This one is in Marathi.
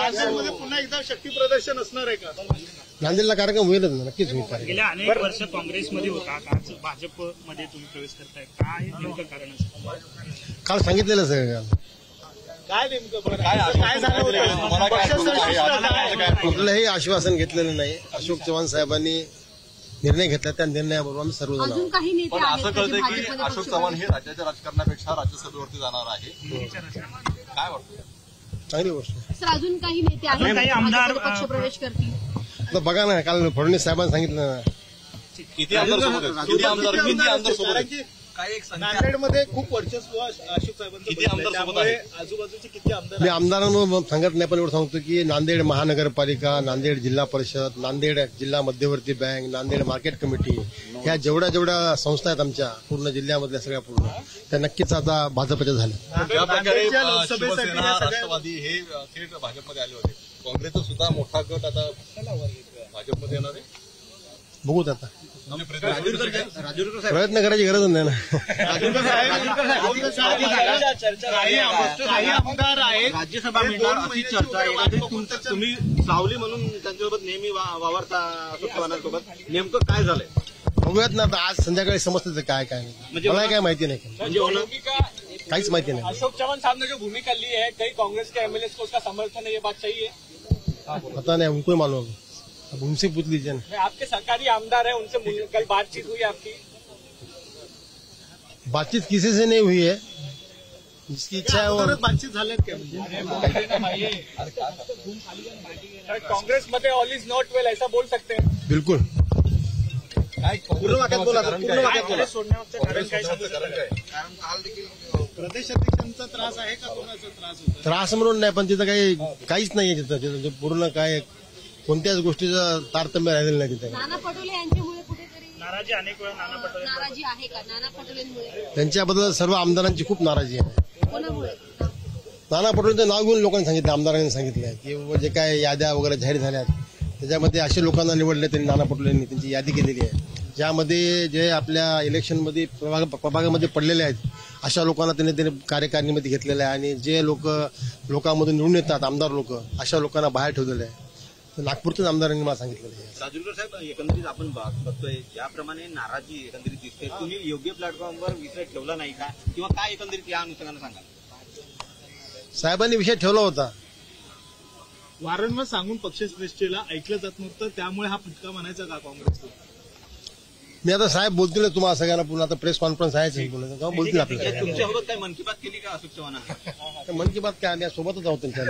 नांदेडमध्ये पुन्हा एकदा शक्ती प्रदर्शन असणार आहे का? नांदेडला कार्यक्रम होईलच ना, नक्कीच होईल. गेल्या अनेक वर्ष काँग्रेसमध्ये होता, आज भाजपमध्ये तुम्ही प्रवेश करताय, काय नेमकं कारण असतं? काल सांगितलेलं सगळं. काय नेमकं काय झालं होतं? कुठलंही आश्वासन घेतलेलं नाही. अशोक चव्हाण साहेबांनी निर्णय घेतला, त्या निर्णयाबरोबर आम्ही सर्वजण अजून काही नेते पण असं आहेत कळतंय का की जे भाजपमध्ये अशोक चव्हाण हे राज्याच्या राजकारणापेक्षा राज्यसभेवरती जाणार आहे. काय वाटतं? चांगली गोष्ट. सर अजून काही नेते आहेत काही आमदार पक्षप्रवेश करतील? आता बघा ना, काल फडणवीस साहेबांनी सांगितलं ना, किती आमदार सोबत आहेत? किती आमदार सोबत आहेत? नांदेडमध्ये खूप वर्चस्व अशोक साहेबांचं. किती आमदार सोबत आहेत? आजूबाजूचे किती आमदार? मी आमदारांना सांगत नाही, पण एवढं सांगतो की नांदेड महानगरपालिका, नांदेड जिल्हा परिषद, नांदेड जिल्हा मध्यवर्ती बँक, नांदेड मार्केट कमिटी, ह्या जेवढ्या संस्था आहेत आमच्या पूर्ण जिल्ह्यामधल्या सगळ्या पूर्ण, त्या नक्कीच आता भाजपच्या झाल्या. ज्या प्रकारे शिवसेना राष्ट्रवादी हे थेट भाजपमध्ये आले होते, काँग्रेसचा सुद्धा मोठा गट आता भाजपमध्ये येणार आहे. बघूत आता, राजूरकर प्रयत्न करायची गरज नाही ना. काही आमदार आहेत राज्यसभा मिळणार अशी चर्चा. तुम्ही सावली म्हणून त्यांच्यासोबत नेहमी वावरता अशोक चव्हाणांसोबत, नेमकं काय झालंय? बघूयात ना आता, आज संध्याकाळी समजतं काय काय नाही. मला काय माहिती नाही, काहीच माहिती नाही. अशोक चव्हाण साहब ने जो भूमिका ली है, कई कांग्रेस के एमएलए को उसका समर्थन है, ये बात सही है? पता नहीं, उनको ही मालूम. अब उनसे पूछ लीजिए ना. आपके सरकारी आमदार है, उनसे कल बातचीत हुई आपकी? बातचीत किसी से नहीं हुई है, जिसकी इच्छा है वो. बातचीत झाल्यात क्या? कांग्रेस मध्ये ऑल इज नॉट वेल ऐसा बोल सकते हैं? बिल्कुल. पूर्ण वाक्यात बोला, पूर्ण वाक्यात बोला. सोडण्याचं कारण काय? कारण काल देखील प्रदेश अध्यक्षांचा त्रास आहे का? कोणाचा त्रास होता? त्रास म्हणून नाही, पण तिथं काहीच नाहीये तिथं पूर्ण काय कोणत्याच गोष्टीचं तारतम्य राहिलेलं नाही तिथे. नाना पटोले यांच्यामुळे कुठेतरी नाराजी अनेक वेळा नाना पटोले नाराजी आहे का? नाना पटोलेंमुळे? त्यांच्याबद्दल सर्व आमदारांची खूप नाराजी आहे. कोणामुळे? नाना पटोलेंचं नाव घेऊन लोकांनी सांगितलं, आमदारांनी सांगितलं की जे काय याद्या वगैरे जाहीर झाल्यात त्याच्यामध्ये असे लोकांना निवडले त्यांनी, नाना पटोलेंनी त्यांची यादी केलेली आहे, ज्यामध्ये जे आपल्या इलेक्शनमध्ये प्रभागामध्ये पडलेले आहेत अशा लोकांना त्यांनी कार्यकारिणीमध्ये घेतलेलं आहे, आणि जे लोकांमधून निवडून येतात आमदार लोक, अशा लोकांना बाहेर ठेवलेलं आहे. नागपूरच्याच आमदारांनी मला सांगितलेलं आहे. राजूरकर साहेब, एकंदरीत आपण बघतोय ज्याप्रमाणे नाराजी एकंदरीत दिसते, तुम्ही योग्य प्लॅटफॉर्मवर विषय ठेवला नाही का, किंवा काय एकंदरीत या अनुषंगाने सांगाल? साहेबांनी विषय ठेवला होता. वारंवार सांगून पक्षश्रेष्ठीला ऐकलं जात नव्हतं, त्यामुळे हा फटका म्हणायचा का काँग्रेसला? मी आता साहेब बोलतील तुम्हाला सगळ्यांना, पुन्हा आता प्रेस कॉन्फरन्स आहे बोलतील आपल्याला. तुमच्यासोबत काही मन की बात केली का अशोक चव्हाणांनी? मन की बात काय, आम्ही सोबतच आहोत त्यांच्या.